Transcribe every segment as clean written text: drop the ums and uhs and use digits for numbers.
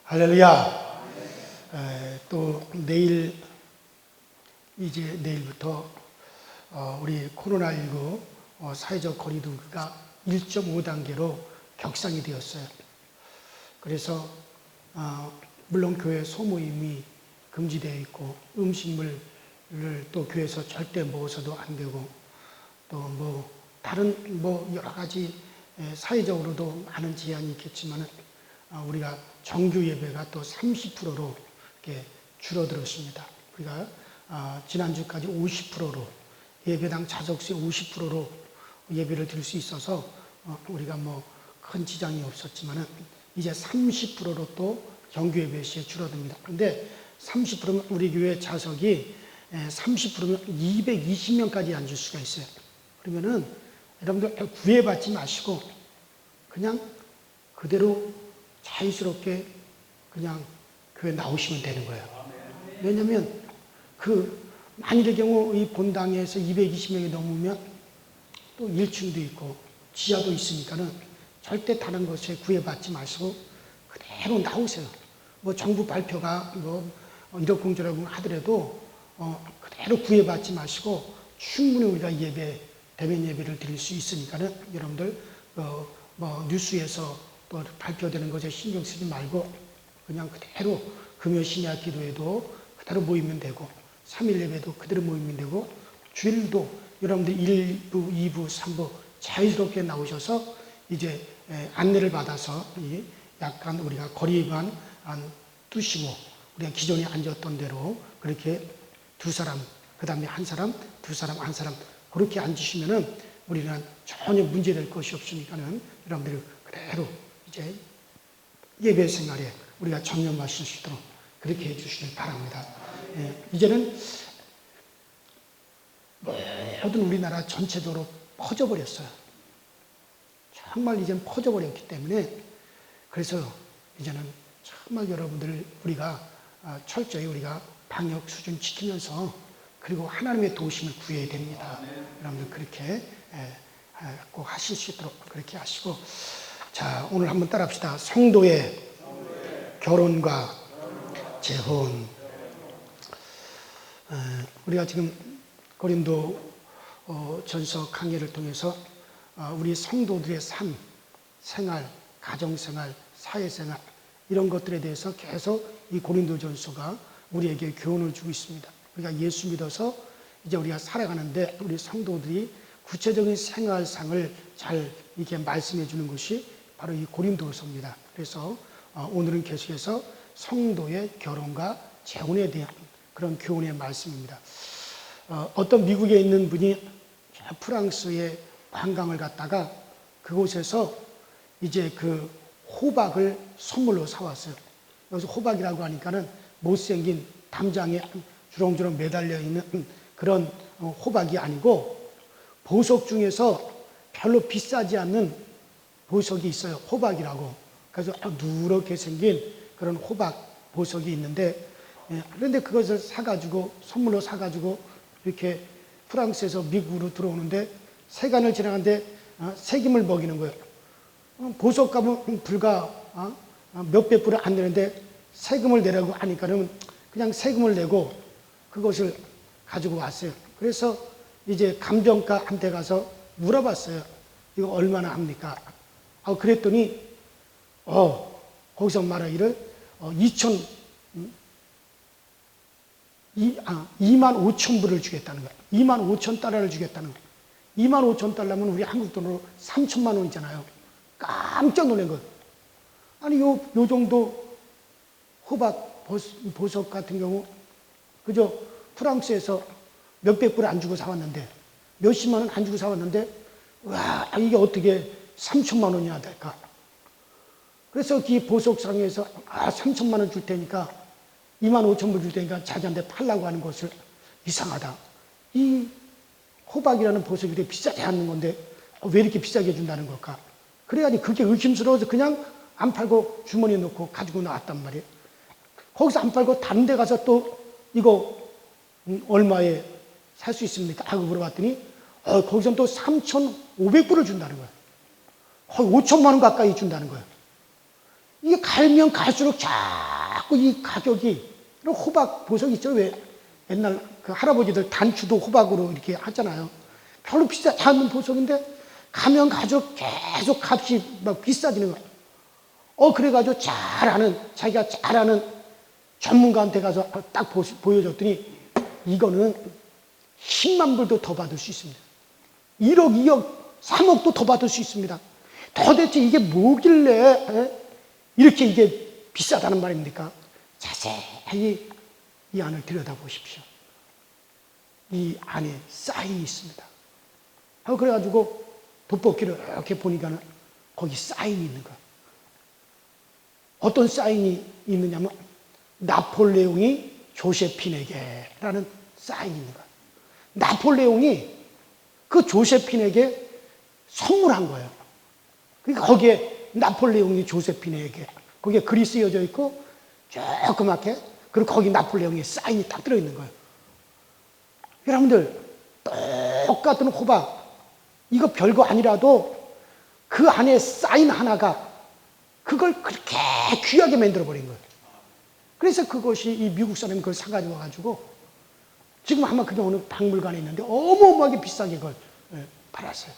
할렐루야. 또 내일부터 우리 코로나19 사회적 거리두기가 1.5단계로 격상이 되었어요. 그래서 물론 교회 소모임이 금지되어 있고 음식물을 또 교회에서 절대 먹어서도 안 되고 또 다른 여러 가지 사회적으로도 많은 제한이 있겠지만 우리가 정규 예배가 또 30%로 이렇게 줄어들었습니다. 우리가 지난주까지 50%로 예배당 좌석수의 50%로 예배를 드릴 수 있어서 우리가 큰 지장이 없었지만 이제 30%로 또 정규 예배 시에 줄어듭니다. 그런데 30%면 우리 교회 좌석이 30%면 220명까지 앉을 수가 있어요. 그러면은 여러분들 구애받지 마시고 그냥 그대로 자유스럽게 그냥 교회 나오시면 되는 거예요. 왜냐하면 만일의 경우 이 본당에서 220명이 넘으면 또 1층도 있고 지하도 있으니까는 절대 다른 것에 구애받지 마시고 그대로 나오세요. 정부 발표가 이러쿵저러쿵 하더라도 그대로 구애받지 마시고 충분히 우리가 대면 예배를 드릴 수 있으니까는 여러분들 뉴스에서 또 발표되는 것에 신경 쓰지 말고 그냥 그대로 금요 신약 기도에도 그대로 모이면 되고 3일 예배도 그대로 모이면 되고 주일도 여러분들 1부, 2부, 3부 자유스럽게 나오셔서 이제 안내를 받아서 약간 우리가 거리만 두시고 우리가 기존에 앉았던 대로 그렇게 두 사람, 그 다음에 한 사람, 두 사람, 한 사람 그렇게 앉으시면은 우리는 전혀 문제될 것이 없으니까는 여러분들이 그대로 이제 예배 생활에 우리가 전념하실 수 있도록 그렇게 해주시길 바랍니다. 이제는 모든 우리나라 전체적으로 퍼져버렸어요. 정말 이제는 퍼져버렸기 때문에 그래서 이제는 정말 여러분들 우리가 철저히 우리가 방역 수준 지키면서 그리고 하나님의 도우심을 구해야 됩니다. 여러분들 그렇게 꼭 하실 수 있도록 그렇게 하시고 자 오늘 한번 따라합시다. 성도의 결혼과 재혼. 우리가 지금 고린도 전서 강의를 통해서 우리 성도들의 삶, 생활, 가정생활, 사회생활 이런 것들에 대해서 계속 이 고린도 전서가 우리에게 교훈을 주고 있습니다. 우리가 예수 믿어서 이제 우리가 살아가는데 우리 성도들이 구체적인 생활상을 잘 이렇게 말씀해 주는 것이 바로 이 고린도서입니다. 그래서 오늘은 계속해서 성도의 결혼과 재혼에 대한 그런 교훈의 말씀입니다. 어떤 미국에 있는 분이 프랑스에 관광을 갔다가 그곳에서 이제 그 호박을 선물로 사왔어요. 여기서 호박이라고 하니까는 못생긴 담장에 주렁주렁 매달려 있는 그런 호박이 아니고 보석 중에서 별로 비싸지 않는 보석이 있어요. 호박이라고. 그래서 누렇게 생긴 그런 호박 보석이 있는데 그런데 그것을 사가지고 선물로 사가지고 이렇게 프랑스에서 미국으로 들어오는데 세간을 지나가는데 세금을 먹이는 거예요. 보석값은 불과 몇백 불을 안 내는데 세금을 내라고 하니까는 그냥 세금을 내고 그것을 가지고 왔어요. 그래서 이제 감정가한테 가서 물어봤어요. 이거 얼마나 합니까? 그랬더니 거기서 말하기를 25,000불을 주겠다는 거예요. 25,000달러를 주겠다는 거예요. 25,000달러면 우리 한국 돈으로 3천만 원이잖아요. 깜짝 놀란 거예요. 아니 요 정도 호박 보석 같은 경우 그저 프랑스에서 몇백 불 안 주고 사왔는데 몇십만 원 안 주고 사왔는데 와 이게 어떻게 3천만 원이나 될까? 그래서 이 보석상에서 3천만 원 줄 테니까 25,000불 줄 테니까 자기한테 팔라고 하는 것을 이상하다. 이 호박이라는 보석이 되게 비싸지 않는 건데 왜 이렇게 비싸게 준다는 걸까? 그래야지 그게 의심스러워서 그냥 안 팔고 주머니에 넣고 가지고 나왔단 말이에요. 거기서 안 팔고 다른 데 가서 또 이거 얼마에 살 수 있습니까? 하고 물어봤더니 거기서 또 3,500불을 준다는 거예요. 거의 5천만 원 가까이 준다는 거예요. 이게 갈면 갈수록 자꾸 이 가격이, 호박 보석 있죠? 왜 옛날 그 할아버지들 단추도 호박으로 이렇게 하잖아요. 별로 비싸지 않는 보석인데 가면 갈수록 계속 값이 막 비싸지는 거예요. 그래가지고 자기가 잘 아는 전문가한테 가서 딱 보여줬더니 이거는 10만 불도 더 받을 수 있습니다. 1억, 2억, 3억도 더 받을 수 있습니다. 도대체 이게 뭐길래 이렇게 이게 비싸다는 말입니까? 자세히 이 안을 들여다보십시오. 이 안에 사인이 있습니다. 그래가지고 돋보기를 이렇게 보니까 거기 사인이 있는 거예요. 어떤 사인이 있느냐면 나폴레옹이 조세핀에게라는 사인이 있는 거예요. 나폴레옹이 그 조세핀에게 선물한 거예요. 그러니까 거기에 나폴레옹이 조세핀에게, 거기에 글이 쓰여져 있고 조그맣게, 그리고 거기 나폴레옹의 사인이 딱 들어있는 거예요. 여러분들, 똑같은 호박, 이거 별거 아니라도 그 안에 사인 하나가 그걸 그렇게 귀하게 만들어버린 거예요. 그래서 그것이 이 미국 사람이 그걸 사가지고 와가지고 지금 아마 그게 어느 박물관에 있는데 어마어마하게 비싸게 그걸 팔았어요.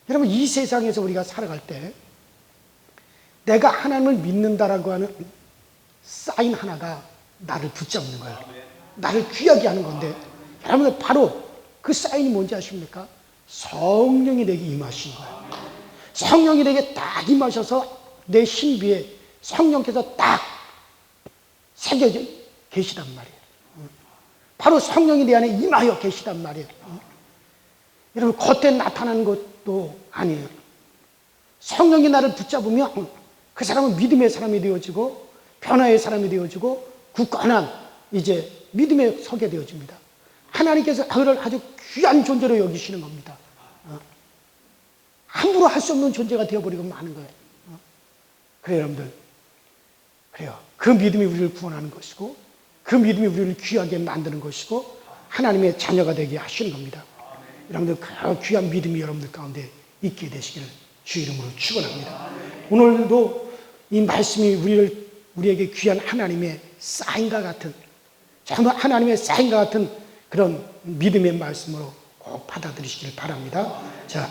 여러분, 이 세상에서 우리가 살아갈 때 내가 하나님을 믿는다라고 하는 사인 하나가 나를 붙잡는 거예요. 나를 귀하게 하는 건데, 여러분들 바로 그 사인이 뭔지 아십니까? 성령이 내게 임하신 거예요. 성령이 내게 딱 임하셔서 내 신비에 성령께서 딱 새겨져 계시단 말이에요. 바로 성령이 내 안에 임하여 계시단 말이에요. 여러분, 겉에 나타나는 것도 아니에요. 성령이 나를 붙잡으면 그 사람은 믿음의 사람이 되어지고 변화의 사람이 되어지고 굳건한 이제 믿음에 서게 되어집니다. 하나님께서 그를 아주 귀한 존재로 여기시는 겁니다. 함부로 할 수 없는 존재가 되어버리고 마는 거예요. 그래요, 여러분들. 그래요. 그 믿음이 우리를 구원하는 것이고, 그 믿음이 우리를 귀하게 만드는 것이고, 하나님의 자녀가 되게 하시는 겁니다. 여러분들, 그 귀한 믿음이 여러분들 가운데 있게 되시기를 주 이름으로 축원합니다. 오늘도 이 말씀이 우리에게 귀한 하나님의 사인과 같은, 정말 하나님의 사인과 같은 그런 믿음의 말씀으로 꼭 받아들이시길 바랍니다. 자,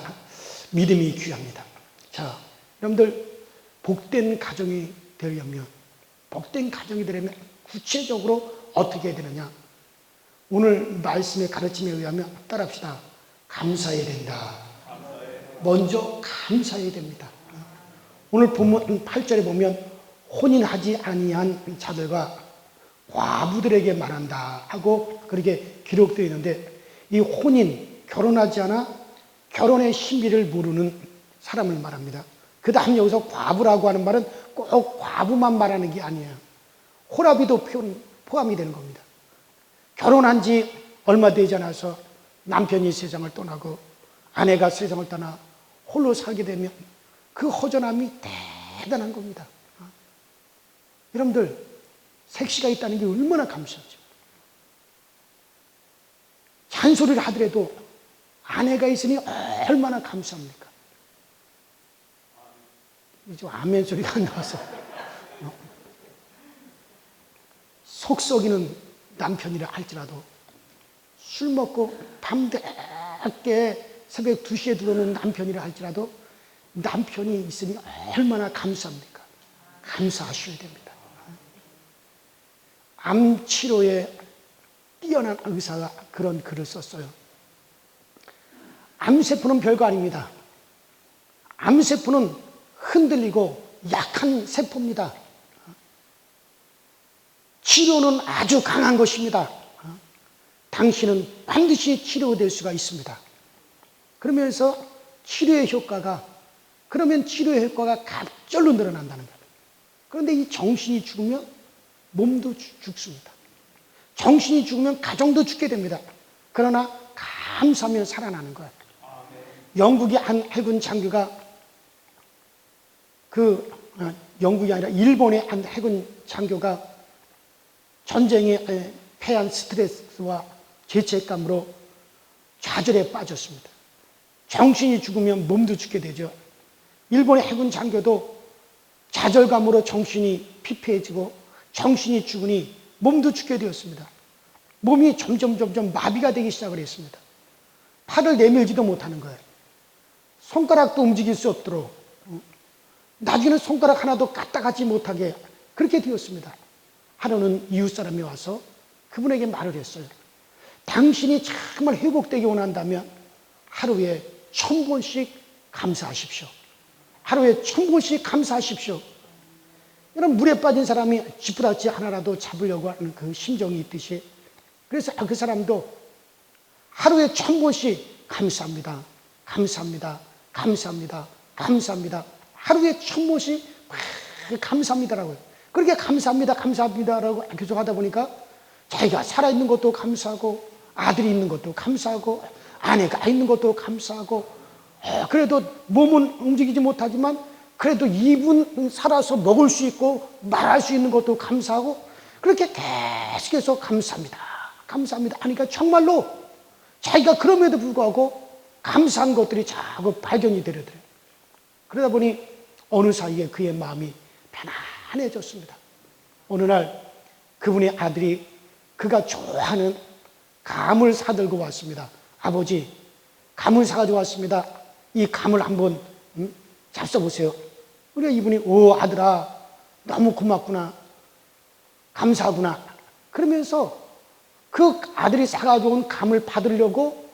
믿음이 귀합니다. 자, 여러분들, 복된 가정이 되려면 구체적으로 어떻게 해야 되느냐? 오늘 말씀의 가르침에 의하면 따라합시다. 감사해야 된다. 먼저 감사해야 됩니다. 오늘 본문 8절에 보면 혼인하지 아니한 자들과 과부들에게 말한다 하고 그렇게 기록되어 있는데, 이 혼인, 결혼하지 않아 결혼의 신비를 모르는 사람을 말합니다. 그 다음 여기서 과부라고 하는 말은 꼭 과부만 말하는 게 아니에요. 호라비도 포함이 되는 겁니다. 결혼한 지 얼마 되지 않아서 남편이 세상을 떠나고 아내가 세상을 떠나 홀로 살게 되면 그 허전함이 대단한 겁니다. 여러분들, 색시가 있다는 게 얼마나 감사하죠. 잔소리를 하더라도 아내가 있으니 얼마나 감사합니까? 이제 아멘 소리가 안 나와서. 속 썩이는 남편이라 할지라도, 술 먹고 밤늦게 새벽 2시에 들어오는 남편이라 할지라도 남편이 있으니 얼마나 감사합니까? 감사하셔야 됩니다. 암 치료에 뛰어난 의사가 그런 글을 썼어요. 암세포는 별거 아닙니다. 암세포는 흔들리고 약한 세포입니다. 치료는 아주 강한 것입니다. 당신은 반드시 치료될 수가 있습니다. 그러면서 치료의 효과가 갑절로 늘어난다는 거예요. 그런데 이 정신이 죽으면 몸도 죽습니다. 정신이 죽으면 가정도 죽게 됩니다. 그러나 감사하면 살아나는 거예요. 영국의 한 해군 장교가 영국이 아니라 일본의 한 해군 장교가 전쟁에 패한 스트레스와 죄책감으로 좌절에 빠졌습니다. 정신이 죽으면 몸도 죽게 되죠. 일본의 해군 장교도 좌절감으로 정신이 피폐해지고 정신이 죽으니 몸도 죽게 되었습니다. 몸이 점점 마비가 되기 시작을 했습니다. 팔을 내밀지도 못하는 거예요. 손가락도 움직일 수 없도록, 나중에는 손가락 하나도 까딱하지 못하게 그렇게 되었습니다. 하루는 이웃 사람이 와서 그분에게 말을 했어요. 당신이 정말 회복되기 원한다면 하루에 1000번씩 감사하십시오. 하루에 1000번씩 감사하십시오. 이런 물에 빠진 사람이 쥐뿌라치 하나라도 잡으려고 하는 그 심정이 있듯이, 그래서 그 사람도 하루에 1000번씩 감사합니다, 감사합니다, 감사합니다, 감사합니다, 하루에 1000번씩 감사합니다라고요. 그렇게 감사합니다, 감사합니다라고 계속 하다 보니까 자기가 살아있는 것도 감사하고, 아들이 있는 것도 감사하고, 아내가 있는 것도 감사하고, 그래도 몸은 움직이지 못하지만 그래도 입은 살아서 먹을 수 있고 말할 수 있는 것도 감사하고, 그렇게 계속해서 감사합니다, 감사합니다 하니까 정말로 자기가 그럼에도 불구하고 감사한 것들이 자꾸 발견이 되더래요. 그러다 보니 어느 사이에 그의 마음이 편안해졌습니다. 어느 날 그분의 아들이 그가 좋아하는 감을 사들고 왔습니다. 아버지, 감을 사가지고 왔습니다. 이 감을 한번 잡숴보세요. 그래 이분이, 오 아들아, 너무 고맙구나, 감사하구나 그러면서 그 아들이 사가지고 온 감을 받으려고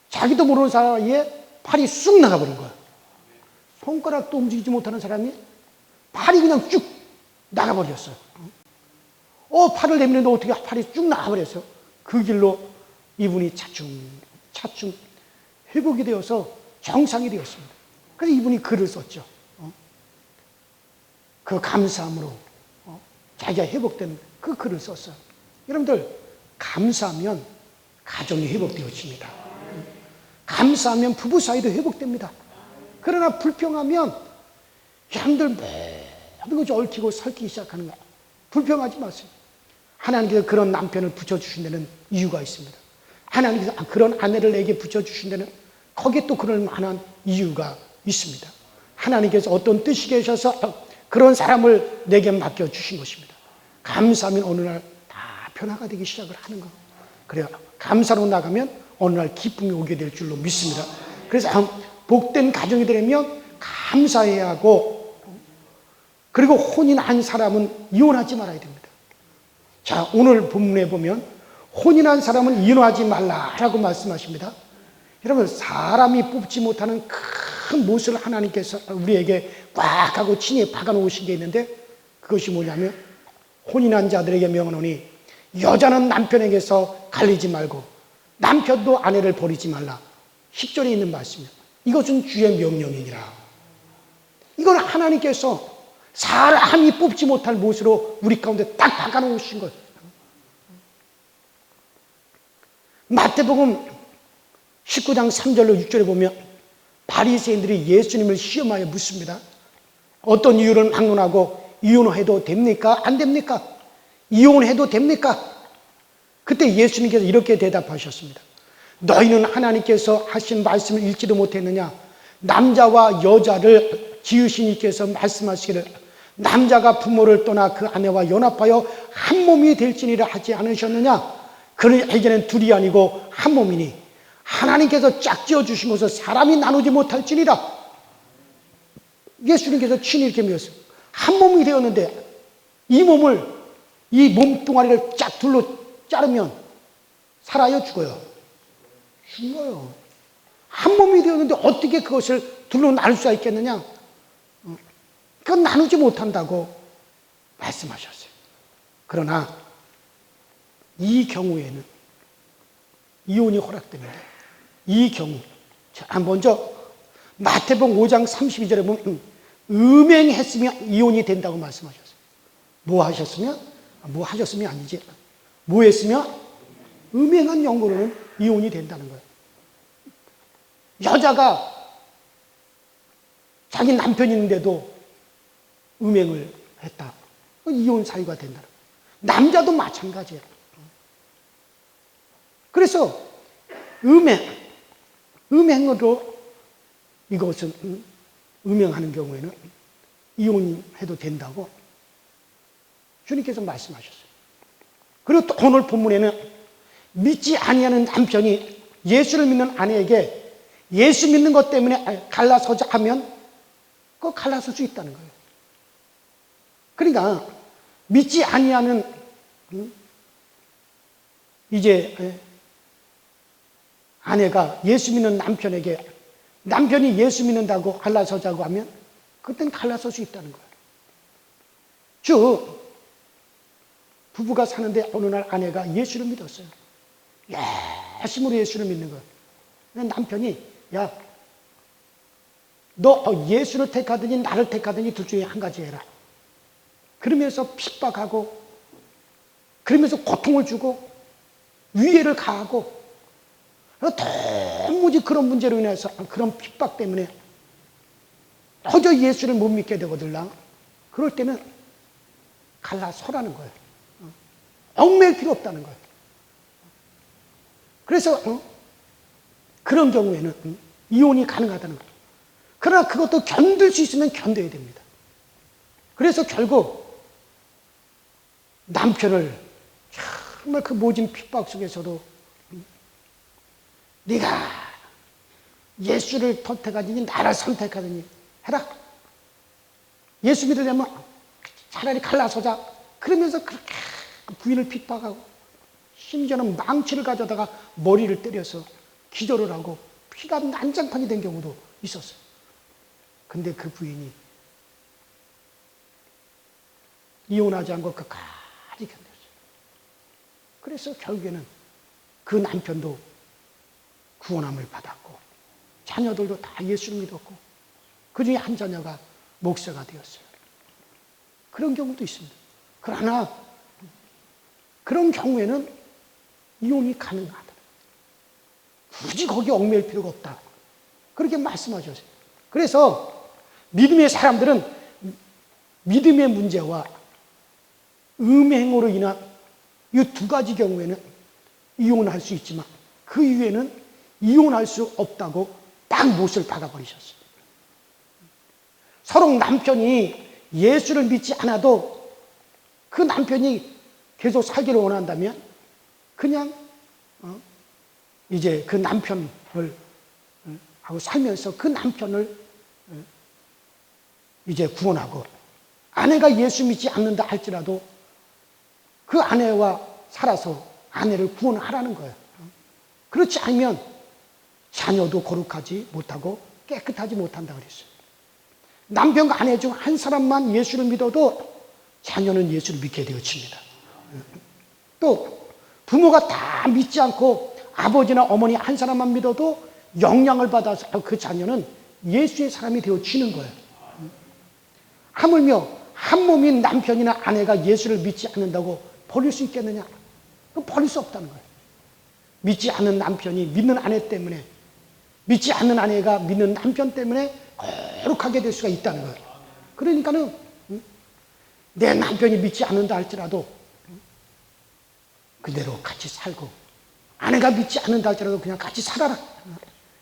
자기도 모르는 사이에 팔이 쑥 나가버린 거야. 손가락도 움직이지 못하는 사람이 팔이 그냥 쭉 나가버렸어요. 팔을 내미는데 어떻게 팔이 쭉 나가버렸어요. 그 길로 이분이 차츰 회복이 되어서 정상이 되었습니다. 그래서 이분이 글을 썼죠. 그 감사함으로 자기가 회복된 그 글을 썼어요. 여러분들, 감사하면 가정이 회복되어집니다. 감사하면 부부 사이도 회복됩니다. 그러나 불평하면 여러분들 모든 것이 얽히고 설키기 시작하는 거예요. 불평하지 마세요. 하나님께서 그런 남편을 붙여주신 데는 이유가 있습니다. 하나님께서 그런 아내를 내게 붙여주신 데는 거기에 또 그럴 만한 이유가 있습니다. 하나님께서 어떤 뜻이 계셔서 그런 사람을 내게 맡겨주신 것입니다. 감사하면 어느 날 다 변화가 되기 시작을 하는 거예요. 그래요. 감사로 나가면 어느 날 기쁨이 오게 될 줄로 믿습니다. 그래서 복된 가정이 되려면 감사해야 하고, 그리고 혼인한 사람은 이혼하지 말아야 됩니다. 자, 오늘 본문에 보면 혼인한 사람은 이혼하지 말라라고 말씀하십니다. 여러분, 사람이 뽑지 못하는 큰 못을 하나님께서 우리에게 꽉 하고 친히 박아놓으신 게 있는데, 그것이 뭐냐면 혼인한 자들에게 명하노니 여자는 남편에게서 갈리지 말고 남편도 아내를 버리지 말라. 10절에 있는 말씀입니다. 이것은 주의 명령이니라. 이건 하나님께서 사람이 뽑지 못할 못으로 우리 가운데 딱 박아놓으신 거예요. 마태복음 19장 3절로 6절에 보면 바리새인들이 예수님을 시험하여 묻습니다. 어떤 이유를 막론하고 이혼해도 됩니까? 안 됩니까? 이혼해도 됩니까? 그때 예수님께서 이렇게 대답하셨습니다. 너희는 하나님께서 하신 말씀을 읽지도 못했느냐? 남자와 여자를 지으신 이께서 말씀하시기를 남자가 부모를 떠나 그 아내와 연합하여 한 몸이 될지니라 하지 않으셨느냐? 그에게는 둘이 아니고 한 몸이니 하나님께서 짝지어 주신 것을 사람이 나누지 못할지니라. 예수님께서 친히 이렇게 믿었어요. 한 몸이 되었는데 이 몸을, 이 몸뚱아리를 쫙 둘로 자르면 살아요, 죽어요? 죽어요. 한 몸이 되었는데 어떻게 그것을 둘로 나눌 수가 있겠느냐? 그건 나누지 못한다고 말씀하셨어요. 그러나 이 경우에는 이혼이 허락됩니다. 이 경우, 자, 먼저 마태복음 5장 32절에 보면 음행했으면 이혼이 된다고 말씀하셨어요. 뭐 하셨으면? 뭐 하셨으면 아니지. 뭐 했으면? 음행한 영으로는 이혼이 된다는 거예요. 여자가 자기 남편이 있는데도 음행을 했다. 이혼 사유가 된다는 거예요. 남자도 마찬가지예요. 그래서 음행으로 이것은 음행하는 경우에는 이혼해도 된다고 주님께서 말씀하셨어요. 그리고 또 오늘 본문에는 믿지 아니하는 남편이 예수를 믿는 아내에게 예수 믿는 것 때문에 갈라서자 하면 그 갈라설 수 있다는 거예요. 그러니까 믿지 아니하는 이제 아내가 예수 믿는 남편에게 남편이 예수 믿는다고 갈라서자고 하면 그때는 갈라설 수 있다는 거예요. 즉 부부가 사는데 어느 날 아내가 예수를 믿었어요. 열심으로 예수를 믿는 거예요. 남편이 야, 너 예수를 택하든지 나를 택하든지 둘 중에 한 가지 해라. 그러면서 핍박하고 그러면서 고통을 주고 위해를 가하고 도무지 그런 문제로 인해서 그런 핍박 때문에 도저히 예수를 못 믿게 되거든요. 그럴 때는 갈라서라는 거예요. 얽매일 필요 없다는 거예요. 그래서 그런 경우에는 이혼이 가능하다는 거예요. 그러나 그것도 견딜 수 있으면 견뎌야 됩니다. 그래서 결국 남편을 정말 그 모진 핍박 속에서도 네가 예수를 선택하든지 나를 선택하든지 해라. 예수 믿으려면 차라리 갈라서자. 그러면서 그렇게 부인을 핍박하고 심지어는 망치를 가져다가 머리를 때려서 기절을 하고 피가 난장판이 된 경우도 있었어요. 근데 그 부인이 이혼하지 않고 끝까지 견뎠어요. 그래서 결국에는 그 남편도 구원함을 받았고 자녀들도 다 예수를 믿었고 그 중에 한 자녀가 목사가 되었어요. 그런 경우도 있습니다. 그러나 그런 경우에는 이혼이 가능하다. 굳이 거기에 얽매일 필요가 없다. 그렇게 말씀하셨어요. 그래서 믿음의 사람들은 믿음의 문제와 음행으로 인한 이 두 가지 경우에는 이혼할 수 있지만 그 이후에는 이혼할 수 없다고 딱 못을 박아버리셨어요. 서로 남편이 예수를 믿지 않아도 그 남편이 계속 살기를 원한다면 그냥 이제 그 남편을 하고 살면서 그 남편을 이제 구원하고 아내가 예수 믿지 않는다 할지라도 그 아내와 살아서 아내를 구원하라는 거예요. 그렇지 않으면 자녀도 거룩하지 못하고 깨끗하지 못한다 그랬어요. 남편과 아내 중 한 사람만 예수를 믿어도 자녀는 예수를 믿게 되어집니다. 또 부모가 다 믿지 않고 아버지나 어머니 한 사람만 믿어도 영향을 받아서 그 자녀는 예수의 사람이 되어지는 거예요. 하물며 한 몸인 남편이나 아내가 예수를 믿지 않는다고 버릴 수 있겠느냐? 그건 버릴 수 없다는 거예요. 믿지 않는 남편이 믿는 아내 때문에 믿지 않는 아내가 믿는 남편 때문에 거룩하게 될 수가 있다는 거예요. 그러니까는 내 남편이 믿지 않는다 할지라도 그대로 같이 살고 아내가 믿지 않는다 할지라도 그냥 같이 살아라.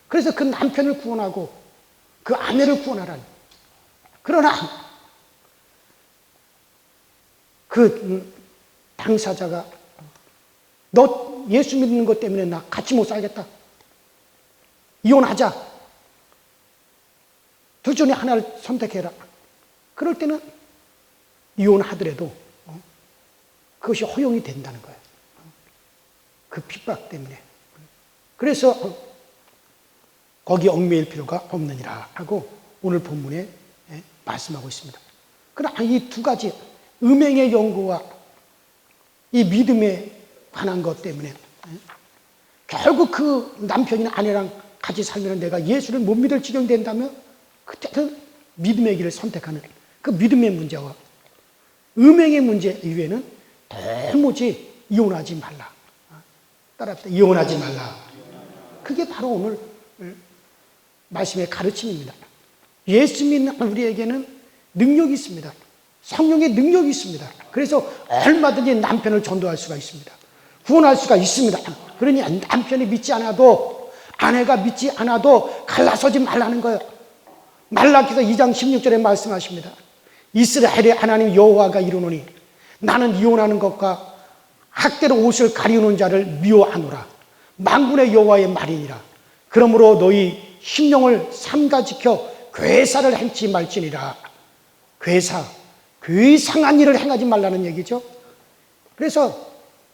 그래서 그 남편을 구원하고 그 아내를 구원하라. 그러나 그 당사자가 너 예수 믿는 것 때문에 나 같이 못 살겠다. 이혼하자. 둘 중에 하나를 선택해라. 그럴 때는 이혼하더라도 그것이 허용이 된다는 거예요. 그 핍박 때문에. 그래서 거기 얽매일 필요가 없느니라 하고 오늘 본문에 말씀하고 있습니다. 그러나 이 두 가지 음행의 연고와 이 믿음에 관한 것 때문에 결국 그 남편이나 아내랑 같이 살면 내가 예수를 못 믿을 지경이 된다면 그때는 믿음의 길을 선택하는 그 믿음의 문제와 음행의 문제 이외에는 도무지 이혼하지 말라. 따라합시다. 이혼하지 말라. 그게 바로 오늘 말씀의 가르침입니다. 예수 믿는 우리에게는 능력이 있습니다. 성령의 능력이 있습니다. 그래서 얼마든지 남편을 전도할 수가 있습니다. 구원할 수가 있습니다. 그러니 남편이 믿지 않아도 아내가 믿지 않아도 갈라서지 말라는 거예요. 말라기서 2장 16절에 말씀하십니다. 이스라엘의 하나님 여호와가 이르노니 나는 이혼하는 것과 학대로 옷을 가리우는 자를 미워하노라. 만군의 여호와의 말이니라. 그러므로 너희 심령을 삼가 지켜 괴사를 행치 말지니라. 괴상한 일을 행하지 말라는 얘기죠. 그래서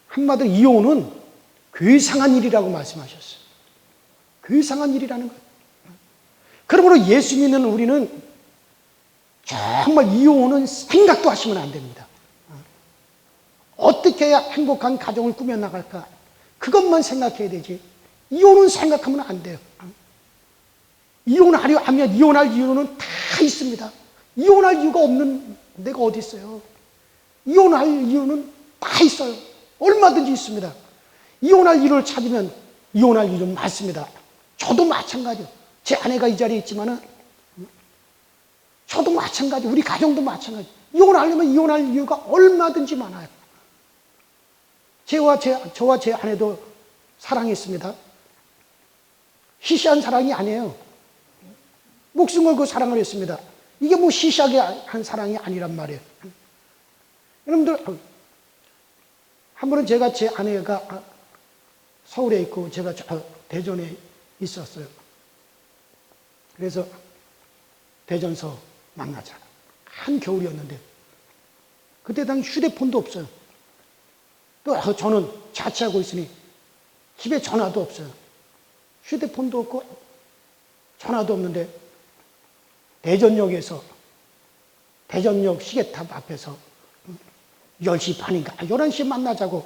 한마디로 이혼은 괴상한 일이라고 말씀하셨어요. 괴상한 일이라는 거예요. 그러므로 예수 믿는 우리는 정말 이혼은 생각도 하시면 안 됩니다. 어떻게 해야 행복한 가정을 꾸며나갈까? 그것만 생각해야 되지. 이혼은 생각하면 안 돼요. 이혼하려 하면 이혼할 이유는 다 있습니다. 이혼할 이유가 없는 데가 어디 있어요? 이혼할 이유는 다 있어요. 얼마든지 있습니다. 이혼할 이유를 찾으면 이혼할 이유는 많습니다. 저도 마찬가지요. 제 아내가 이 자리에 있지만은 저도 마찬가지, 우리 가정도 마찬가지. 이혼하려면 이혼할 이유가 얼마든지 많아요. 저와 제 아내도 사랑했습니다. 시시한 사랑이 아니에요. 목숨 걸고 사랑을 했습니다. 이게 뭐 시시하게 한 사랑이 아니란 말이에요. 여러분들, 한 번은 제가 제 아내가 서울에 있고 제가 대전에 있었어요. 그래서 대전서 만나자. 한겨울이었는데 그때 당시 휴대폰도 없어요. 또 저는 자취하고 있으니 집에 전화도 없어요. 휴대폰도 없고 전화도 없는데 대전역 시계탑 앞에서 10시 반인가 11시에 만나자고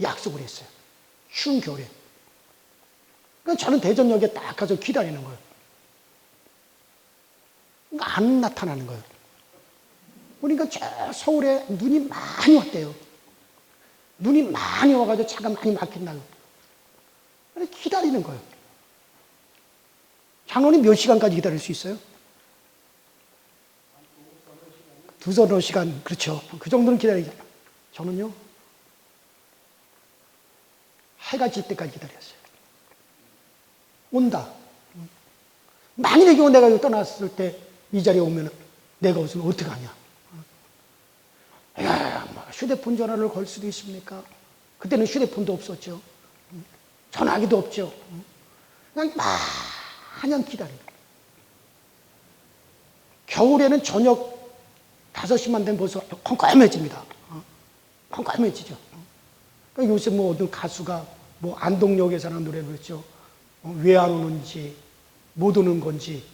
약속을 했어요. 추운 겨울에. 그러니까 저는 대전역에 딱 가서 기다리는 거예요. 그러니까 안 나타나는 거예요. 그러니까 저 서울에 눈이 많이 왔대요. 눈이 많이 와가지고 차가 많이 막힌다고. 그래서 기다리는 거예요. 장로님 몇 시간까지 기다릴 수 있어요? 두서너 시간, 그렇죠. 그 정도는 기다리죠. 저는요, 해가 질 때까지 기다렸어요. 온다. 만일의 경우 내가 떠났을 때 이 자리에 오면 내가 없으면 어떡하냐. 휴대폰 전화를 걸 수도 있습니까? 그때는 휴대폰도 없었죠. 전화기도 없죠. 그냥 마냥 기다리는 거예요. 겨울에는 저녁 5시만 되면 벌써 컴컴해집니다. 컴컴해지죠. 그러니까 요새 뭐 어떤 가수가 뭐 안동역에서는 노래를 부르죠. 왜 안 오는지, 못 오는 건지,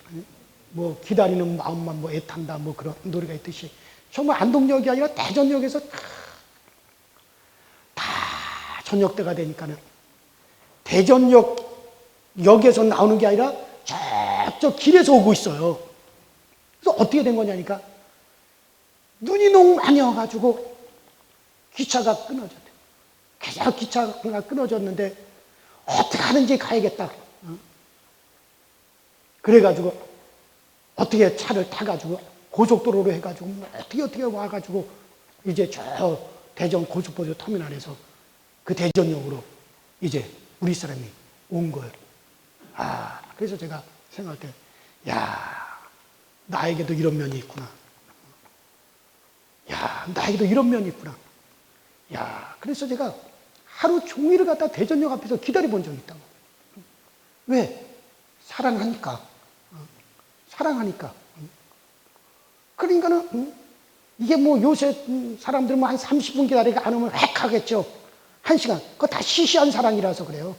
뭐 기다리는 마음만 뭐 애탄다, 뭐 그런 노래가 있듯이 정말 안동역이 아니라 대전역에서 다 저녁 때가 되니까는 대전역에서 나오는 게 아니라 저쪽 길에서 오고 있어요. 그래서 어떻게 된 거냐니까 눈이 너무 많이 와가지고 기차가 끊어졌대요. 계속 기차가 끊어졌는데 어떻게 하든지 가야겠다. 그래가지고 어떻게 차를 타가지고 고속도로로 해가지고 어떻게 와가지고 이제 저 대전 고속버스 터미널에서 그 대전역으로 이제 우리 사람이 온 거예요. 그래서 제가 생각할 때, 나에게도 이런 면이 있구나. 나에게도 이런 면이 있구나. 그래서 제가 하루 종일을 갖다 대전역 앞에서 기다려 본 적이 있다고. 왜? 사랑하니까. 사랑하니까. 그러니까는, 이게 뭐 요새 사람들은 뭐 한 30분 기다리가 안 오면 획 하겠죠. 1시간. 그거 다 시시한 사랑이라서 그래요.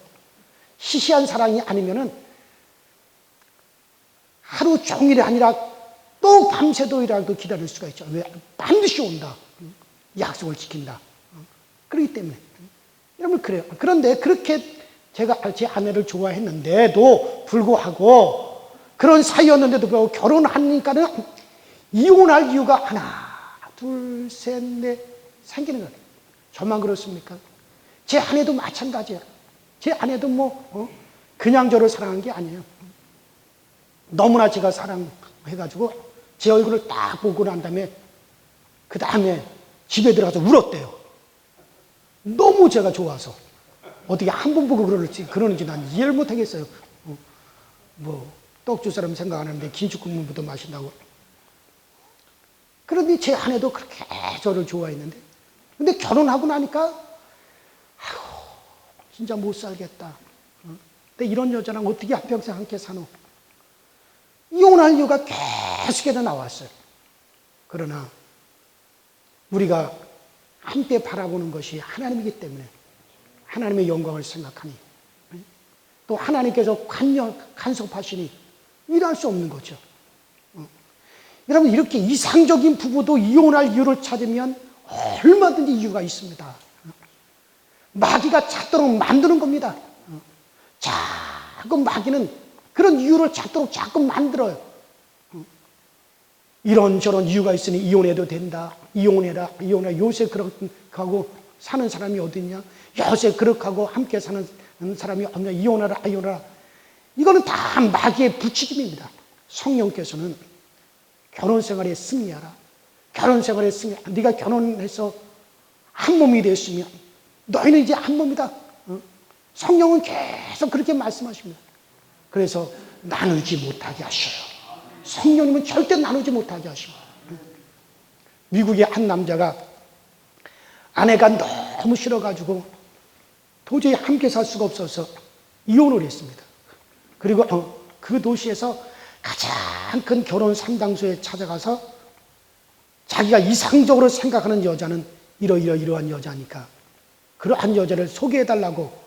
시시한 사랑이 아니면은 하루 종일이 아니라 또 밤새도이라도 기다릴 수가 있죠. 왜? 반드시 온다. 약속을 지킨다. 그렇기 때문에. 여러분, 그래요. 그런데 그렇게 제가 제 아내를 좋아했는데도 불구하고 그런 사이였는데도 불구하고 결혼하니까는 이혼할 이유가 하나, 둘, 셋, 넷 생기는 거예요. 저만 그렇습니까? 제 아내도 마찬가지야. 제 아내도 그냥 저를 사랑한 게 아니에요. 너무나 제가 사랑해가지고 제 얼굴을 딱 보고 난 다음에 그 다음에 집에 들어가서 울었대요. 너무 제가 좋아서. 어떻게 한 번 보고 그러는지 난 이해를 못하겠어요. 떡 줄 사람 생각 안 하는데 김치 국물부터 마신다고. 그런데 제 아내도 그렇게 저를 좋아했는데, 근데 결혼하고 나니까, 아유, 진짜 못 살겠다. 근데 이런 여자랑 어떻게 한평생 함께 사노? 이혼할 이유가 계속해서 나왔어요. 그러나 우리가 함께 바라보는 것이 하나님이기 때문에 하나님의 영광을 생각하니, 또 하나님께서 간섭하시니 일할 수 없는 거죠. 여러분, 이렇게 이상적인 부부도 이혼할 이유를 찾으면 얼마든지 이유가 있습니다. 마귀가 찾도록 만드는 겁니다. 자꾸 마귀는 그런 이유를 찾도록 자꾸 만들어요. 이런저런 이유가 있으니 이혼해도 된다. 이혼해라. 요새 그렇게 하고 사는 사람이 어딨냐? 요새 그렇게 하고 함께 사는 사람이 없냐? 이혼하라. 이거는 다 마귀의 부추김입니다. 성령께서는 결혼생활에 승리하라. 결혼생활에 승리하라. 네가 결혼해서 한 몸이 되었으면 너희는 이제 한 몸이다. 성령은 계속 그렇게 말씀하십니다. 그래서 나누지 못하게 하셔요. 성령님은 절대 나누지 못하게 하시고. 미국의 한 남자가 아내가 너무 싫어가지고 도저히 함께 살 수가 없어서 이혼을 했습니다. 그리고 그 도시에서 가장 큰 결혼 상담소에 찾아가서 자기가 이상적으로 생각하는 여자는 이러한 여자니까 그러한 여자를 소개해달라고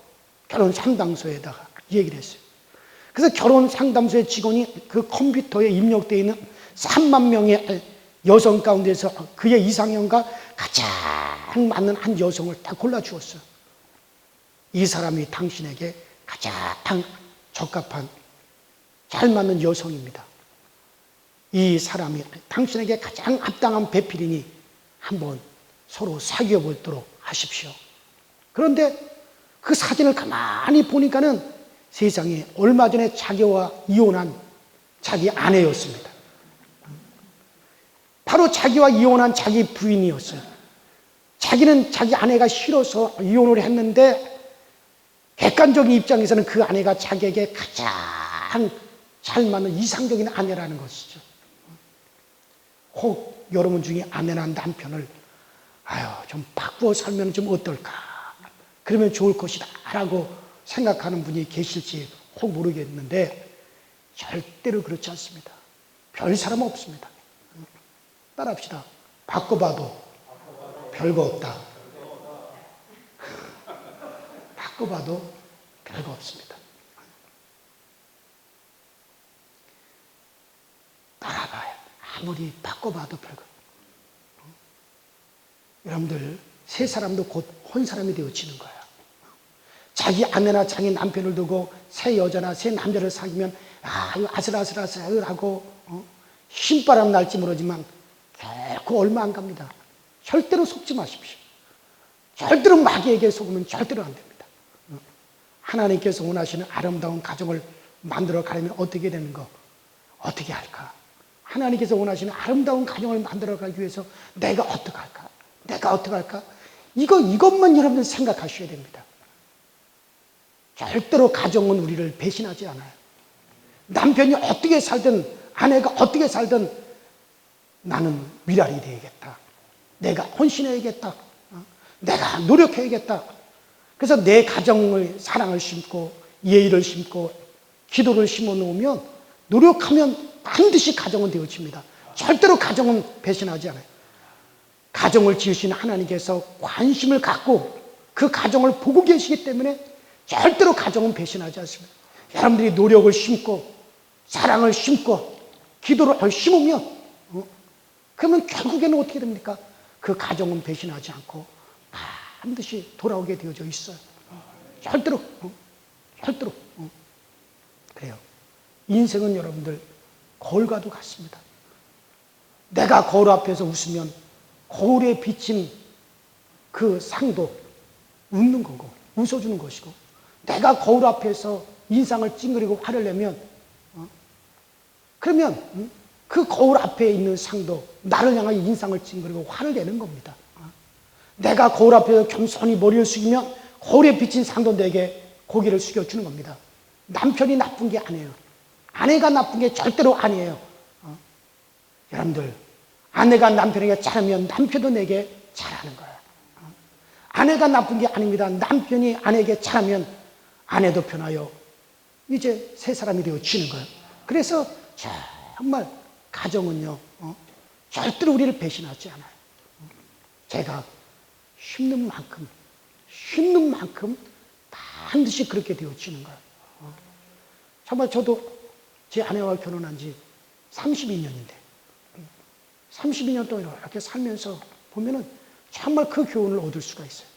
결혼 상담소에다가 얘기를 했어요. 그래서 결혼 상담소의 직원이 그 컴퓨터에 입력되어 있는 3만 명의 여성 가운데서 그의 이상형과 가장 맞는 한 여성을 딱 골라주었어요. 이 사람이 당신에게 가장 적합한 잘 맞는 여성입니다. 이 사람이 당신에게 가장 합당한 배필이니 한번 서로 사귀어 보도록 하십시오. 그런데 그 사진을 가만히 보니까는 세상에 얼마 전에 자기와 이혼한 자기 아내였습니다. 바로 자기와 이혼한 자기 부인이었어요. 자기는 자기 아내가 싫어서 이혼을 했는데 객관적인 입장에서는 그 아내가 자기에게 가장 잘 맞는 이상적인 아내라는 것이죠. 혹 여러분 중에 아내나 남편을 좀 바꾸어 살면 좀 어떨까? 그러면 좋을 것이다 라고 생각하는 분이 계실지 혹 모르겠는데 절대로 그렇지 않습니다. 별 사람 없습니다. 따라합시다. 바꿔봐도 별거 없다. 바꿔봐도 별거 없습니다. 따라봐요. 아무리 바꿔봐도 별거. 여러분들 새 사람도 곧 혼 사람이 되어지는 거예요. 자기 아내나 자기 남편을 두고 새 여자나 새 남자를 사귀면 이거 아슬아슬하고 신바람 날지 모르지만 결코 얼마 안 갑니다. 절대로 속지 마십시오. 절대로 마귀에게 속으면 절대로 안 됩니다. 하나님께서 원하시는 아름다운 가정을 만들어 가려면 어떻게 되는 거? 어떻게 할까? 하나님께서 원하시는 아름다운 가정을 만들어 가기 위해서 내가 어떻게 할까? 이것만 여러분들 생각하셔야 됩니다. 절대로 가정은 우리를 배신하지 않아요. 남편이 어떻게 살든 아내가 어떻게 살든 나는 미랄이 되야겠다. 내가 헌신해야겠다. 내가 노력해야겠다. 그래서 내 가정을 사랑을 심고 예의를 심고 기도를 심어 놓으면 노력하면 반드시 가정은 되어집니다. 절대로 가정은 배신하지 않아요. 가정을 지으신 하나님께서 관심을 갖고 그 가정을 보고 계시기 때문에 절대로 가정은 배신하지 않습니다. 여러분들이 노력을 심고 사랑을 심고 기도를 심으면 그러면 결국에는 어떻게 됩니까? 그 가정은 배신하지 않고 반드시 돌아오게 되어져 있어요. 절대로 그래요. 인생은 여러분들 거울과도 같습니다. 내가 거울 앞에서 웃으면 거울에 비친 그 상도 웃는 거고 웃어주는 것이고, 내가 거울 앞에서 인상을 찡그리고 화를 내면 그러면 그 거울 앞에 있는 상도 나를 향하여 인상을 찡그리고 화를 내는 겁니다. 내가 거울 앞에서 겸손히 머리를 숙이면 거울에 비친 상도 내게 고개를 숙여주는 겁니다. 남편이 나쁜 게 아니에요. 아내가 나쁜 게 절대로 아니에요. 여러분들 아내가 남편에게 잘하면 남편도 내게 잘하는 거야. 아내가 나쁜 게 아닙니다. 남편이 아내에게 잘하면 아내도 변하여 이제 새 사람이 되어지는 거예요. 그래서 정말 가정은요, 절대로 우리를 배신하지 않아요. 제가 힘든 만큼 반드시 그렇게 되어지는 거예요. 정말 저도 제 아내와 결혼한 지 32년인데 32년 동안 이렇게 살면서 보면은 정말 그 교훈을 얻을 수가 있어요.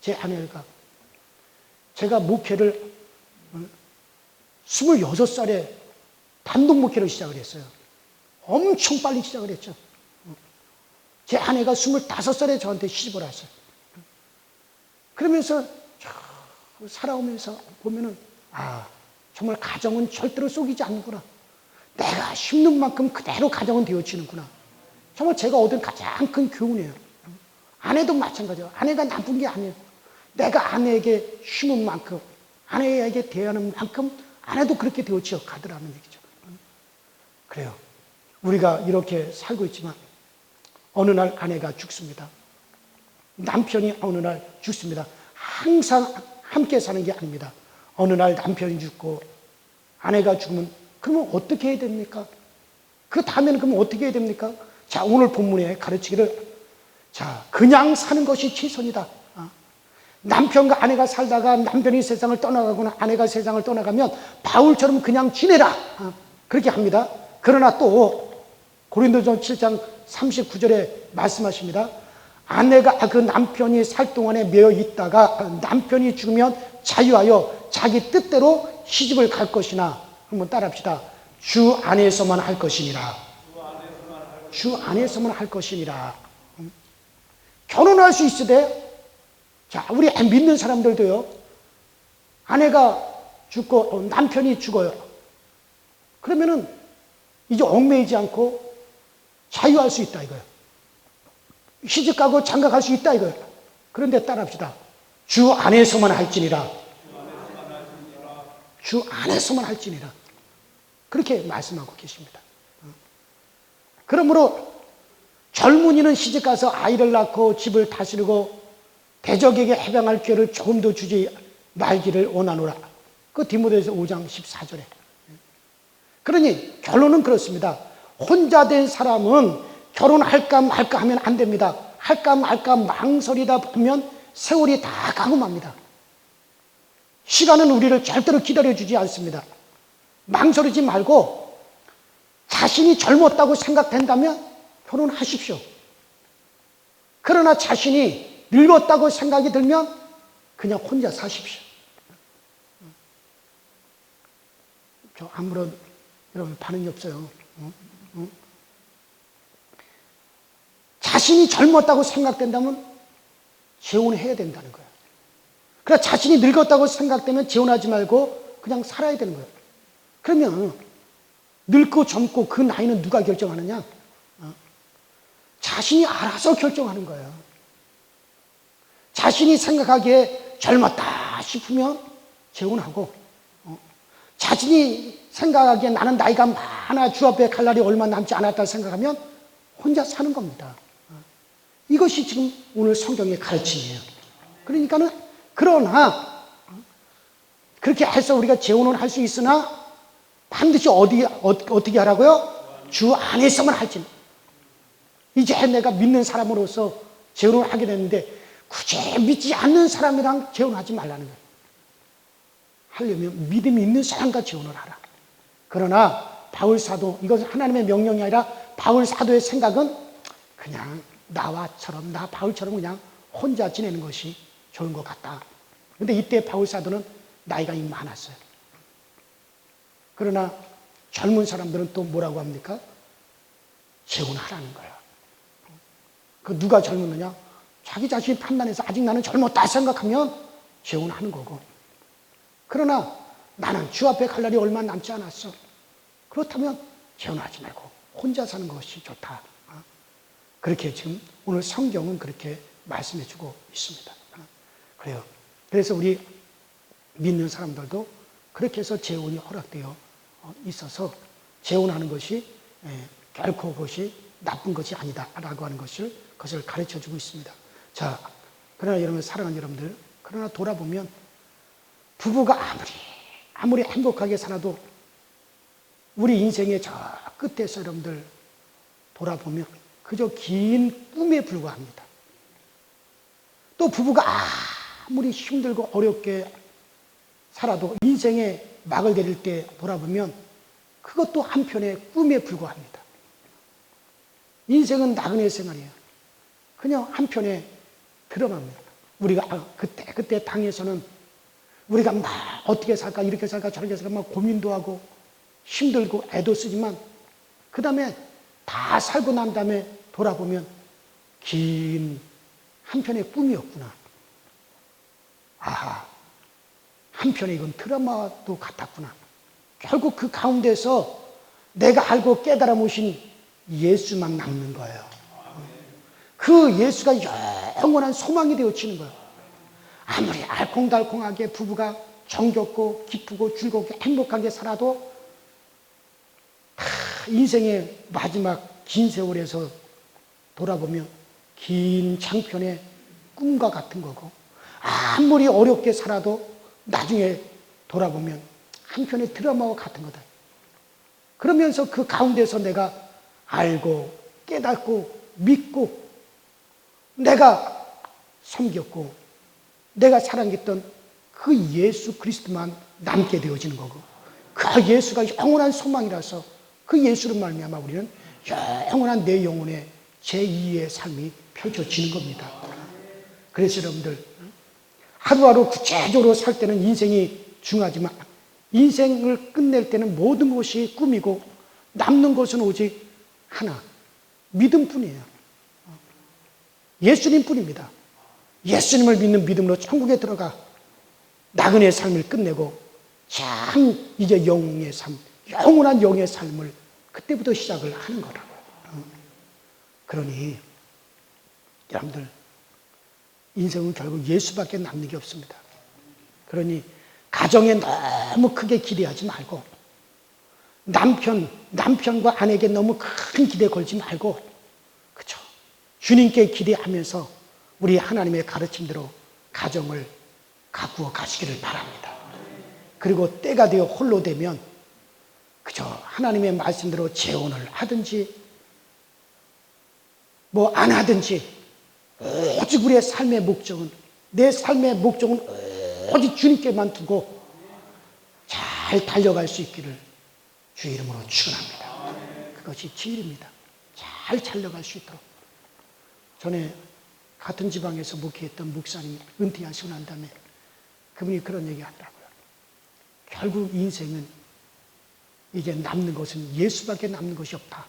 제 아내가 제가 목회를 26살에 단독 목회를 시작을 했어요. 엄청 빨리 시작을 했죠. 제 아내가 25살에 저한테 시집을 왔어요. 그러면서 살아오면서 보면은 정말 가정은 절대로 속이지 않는구나. 내가 힘든 만큼 그대로 가정은 되어지는구나. 정말 제가 얻은 가장 큰 교훈이에요. 아내도 마찬가지예요. 아내가 나쁜 게 아니에요. 내가 아내에게 힘은 만큼, 아내에게 대하는 만큼 아내도 그렇게 되어져 가더라는 얘기죠. 그래요. 우리가 이렇게 살고 있지만 어느 날 아내가 죽습니다. 남편이 어느 날 죽습니다. 항상 함께 사는 게 아닙니다. 어느 날 남편이 죽고 아내가 죽으면 그러면 어떻게 해야 됩니까? 그 다음에는 그러면 어떻게 해야 됩니까? 자, 오늘 본문에 가르치기를 그냥 사는 것이 최선이다. 남편과 아내가 살다가 남편이 세상을 떠나가거나 아내가 세상을 떠나가면 바울처럼 그냥 지내라. 그렇게 합니다. 그러나 또 고린도전 7장 39절에 말씀하십니다. 아내가 그 남편이 살 동안에 매여 있다가 남편이 죽으면 자유하여 자기 뜻대로 시집을 갈 것이나, 한번 따라합시다. 주 안에서만 할 것이니라. 주 안에서만 할 것이니라. 결혼할 수 있으되, 자, 우리 믿는 사람들도요, 아내가 죽고 남편이 죽어요. 그러면은 이제 얽매이지 않고 자유할 수 있다 이거예요. 시집가고 장가갈 수 있다 이거예요. 그런데 따라합시다. 주 안에서만 할지니라. 주 안에서만 할지니라. 그렇게 말씀하고 계십니다. 그러므로 젊은이는 시집가서 아이를 낳고 집을 다스리고 대적에게 해방할 기회를 조금 더 주지 말기를 원하노라. 그 디모데후서 5장 14절에. 그러니 결론은 그렇습니다. 혼자 된 사람은 결혼할까 말까 하면 안 됩니다. 할까 말까 망설이다 보면 세월이 다 가고 맙니다. 시간은 우리를 절대로 기다려주지 않습니다. 망설이지 말고 자신이 젊었다고 생각된다면 결혼하십시오. 그러나 자신이 늙었다고 생각이 들면 그냥 혼자 사십시오. 저 아무런 여러분 반응이 없어요. 자신이 젊었다고 생각된다면 재혼해야 된다는 거예요. 그러나 자신이 늙었다고 생각되면 재혼하지 말고 그냥 살아야 되는 거예요. 그러면 늙고 젊고 그 나이는 누가 결정하느냐? 자신이 알아서 결정하는 거예요. 자신이 생각하기에 젊었다 싶으면 재혼하고, 자신이 생각하기에 나는 나이가 많아 주 앞에 갈 날이 얼마 남지 않았다 생각하면 혼자 사는 겁니다. 이것이 지금 오늘 성경의 가르침이에요. 그러니까는 그러나 그렇게 해서 우리가 재혼을 할 수 있으나 반드시 어떻게 하라고요? 주 안에서만 할지. 이제 내가 믿는 사람으로서 재혼을 하게 됐는데 굳이 믿지 않는 사람이랑 재혼하지 말라는 거예요. 하려면 믿음이 있는 사람과 재혼을 하라. 그러나 바울 사도, 이것은 하나님의 명령이 아니라 바울 사도의 생각은 그냥 나와처럼, 나 바울처럼 그냥 혼자 지내는 것이 좋은 것 같다. 그런데 이때 바울 사도는 나이가 이미 많았어요. 그러나 젊은 사람들은 또 뭐라고 합니까? 재혼하라는 거예요. 그 누가 젊었느냐? 자기 자신이 판단해서 아직 나는 젊었다 생각하면 재혼하는 거고. 그러나 나는 주 앞에 갈 날이 얼마 남지 않았어. 그렇다면 재혼하지 말고 혼자 사는 것이 좋다. 그렇게 지금 오늘 성경은 그렇게 말씀해 주고 있습니다. 그래요. 그래서 우리 믿는 사람들도 그렇게 해서 재혼이 허락되어 있어서 재혼하는 것이 결코 그것이 나쁜 것이 아니다라고 하는 그것을 가르쳐주고 있습니다. 자, 그러나 여러분, 사랑하는 여러분들, 그러나 돌아보면 부부가 아무리 행복하게 살아도 우리 인생의 저 끝에서 여러분들 돌아보면 그저 긴 꿈에 불과합니다. 또 부부가 아무리 힘들고 어렵게 살아도 인생의 막을 내릴 때 돌아보면 그것도 한편의 꿈에 불과합니다. 인생은 나그네 생활이에요. 그냥 한편의 드라마입니다. 우리가 그때 당에서는 우리가 막 어떻게 살까, 이렇게 살까, 저렇게 살까 막 고민도 하고 힘들고 애도 쓰지만 그 다음에 다 살고 난 다음에 돌아보면 긴 한편의 꿈이었구나. 아하, 한편에 이건 드라마도 같았구나. 결국 그 가운데서 내가 알고 깨달아 모신 예수만 남는 거예요. 그 예수가 영원한 소망이 되어지는 거예요. 아무리 알콩달콩하게 부부가 정겹고 기쁘고 즐겁고 행복하게 살아도 인생의 마지막 긴 세월에서 돌아보면 긴 장편의 꿈과 같은 거고, 아무리 어렵게 살아도 나중에 돌아보면 한편의 드라마와 같은 거다. 그러면서 그 가운데서 내가 알고 깨닫고 믿고 내가 섬겼고 내가 사랑했던 그 예수 그리스도만 남게 되어지는 거고, 그 예수가 영원한 소망이라서 그 예수를 말미암아 우리는 영원한 내 영혼의 제2의 삶이 펼쳐지는 겁니다. 그래서 여러분들, 하루하루 구체적으로 살 때는 인생이 중요하지만 인생을 끝낼 때는 모든 것이 꿈이고 남는 것은 오직 하나, 믿음뿐이에요. 예수님뿐입니다. 예수님을 믿는 믿음으로 천국에 들어가 나그네의 삶을 끝내고 참 이제 영의 삶, 영원한 영의 삶을 그때부터 시작을 하는 거라고요. 그러니 여러분들, 인생은 결국 예수밖에 남는 게 없습니다. 그러니 가정에 너무 크게 기대하지 말고 남편과 아내에게 너무 큰 기대 걸지 말고, 그렇죠? 주님께 기대하면서 우리 하나님의 가르침대로 가정을 가꾸어 가시기를 바랍니다. 그리고 때가 되어 홀로 되면 그저 하나님의 말씀대로 재혼을 하든지 뭐 안 하든지 오직 우리의 삶의 목적은, 내 삶의 목적은 오직 주님께만 두고 잘 달려갈 수 있기를 주의 이름으로 축원합니다. 그것이 진리입니다. 잘 달려갈 수 있도록. 전에 같은 지방에서 목회했던 목사님이 은퇴하시고 난 다음에 그분이 그런 얘기 하더라고요. 결국 인생은 이제 남는 것은 예수밖에 남는 것이 없다.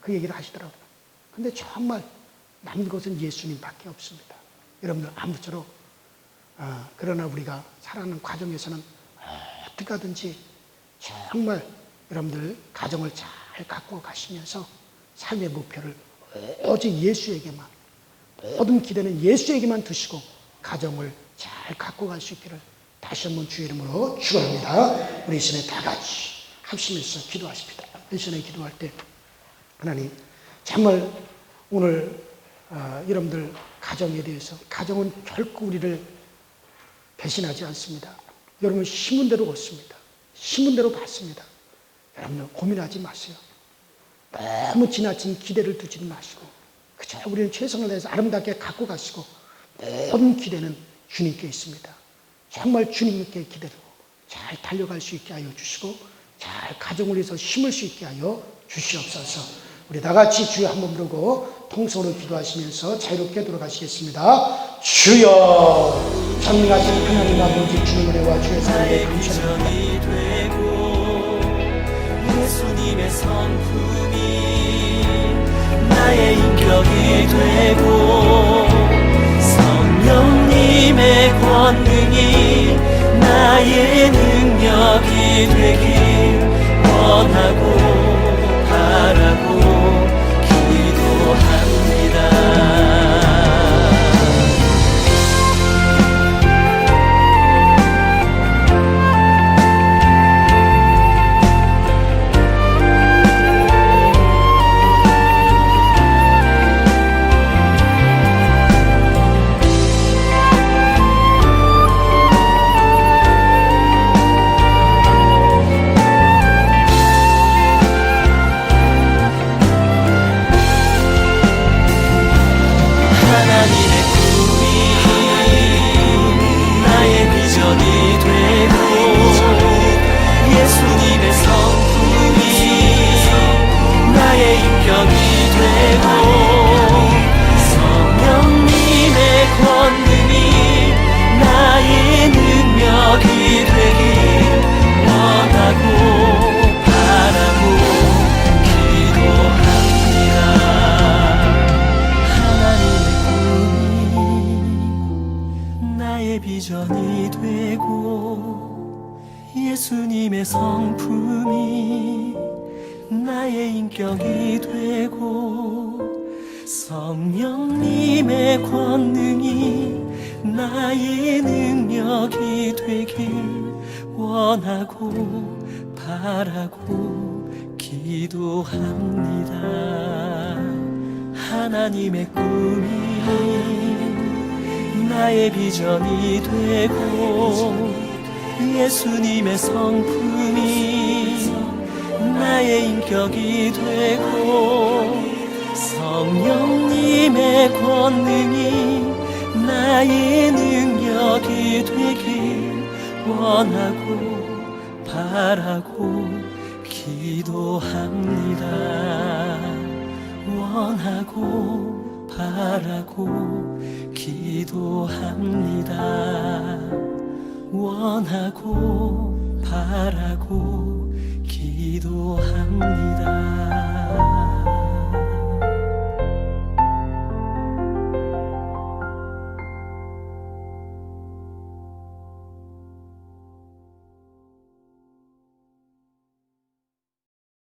그 얘기를 하시더라고요. 근데 정말 남는 것은 예수님밖에 없습니다. 여러분들 아무쪼록 그러나 우리가 살아가는 과정에서는 어떻게 하든지 정말 여러분들 가정을 잘 갖고 가시면서 삶의 목표를 오직 예수에게만, 모든 기대는 예수에게만 두시고 가정을 잘 갖고 갈 수 있기를 다시 한번 주의 이름으로 축원합니다. 우리 이 시간에 다 같이 합심해서 기도하십니다. 이 시간에 기도할 때 하나님, 정말 오늘 여러분들 가정에 대해서, 가정은 결코 우리를 배신하지 않습니다. 여러분 심은 대로 얻습니다. 심은 대로 받습니다. 여러분들 고민하지 마세요. 너무 지나친 기대를 두지 마시고 그저 우리는 최선을 다해서 아름답게 갖고 가시고 모든 기대는 주님께 있습니다. 정말 주님께 기대고 잘 달려갈 수 있게 하여 주시고 잘 가정을 위해서 심을 수 있게 하여 주시옵소서. 우리 다 같이 주여 한번 부르고 통성으로 기도하시면서 자유롭게 돌아가시겠습니다. 주여, 전능하신 하나님 아버지, 주님의 은혜와 주의 사랑에 감사드립니다. 예수님의 성품이 나의 인격이 되고 성령님의 권능이 나의 능력이 되길 원하고 바라고 기도합니다. 예수님의 성품이 나의 인격이 되고 성령님의 권능이 나의 능력이 되길 원하고 바라고 기도합니다. 하나님의 꿈이 나의 비전이 되고 예수님의 성품이 나의 인격이 되고 성령님의 권능이 나의 능력이 되길 원하고 바라고 기도합니다. 원하고 바라고 기도합니다. 원하고 바라고 기도합니다.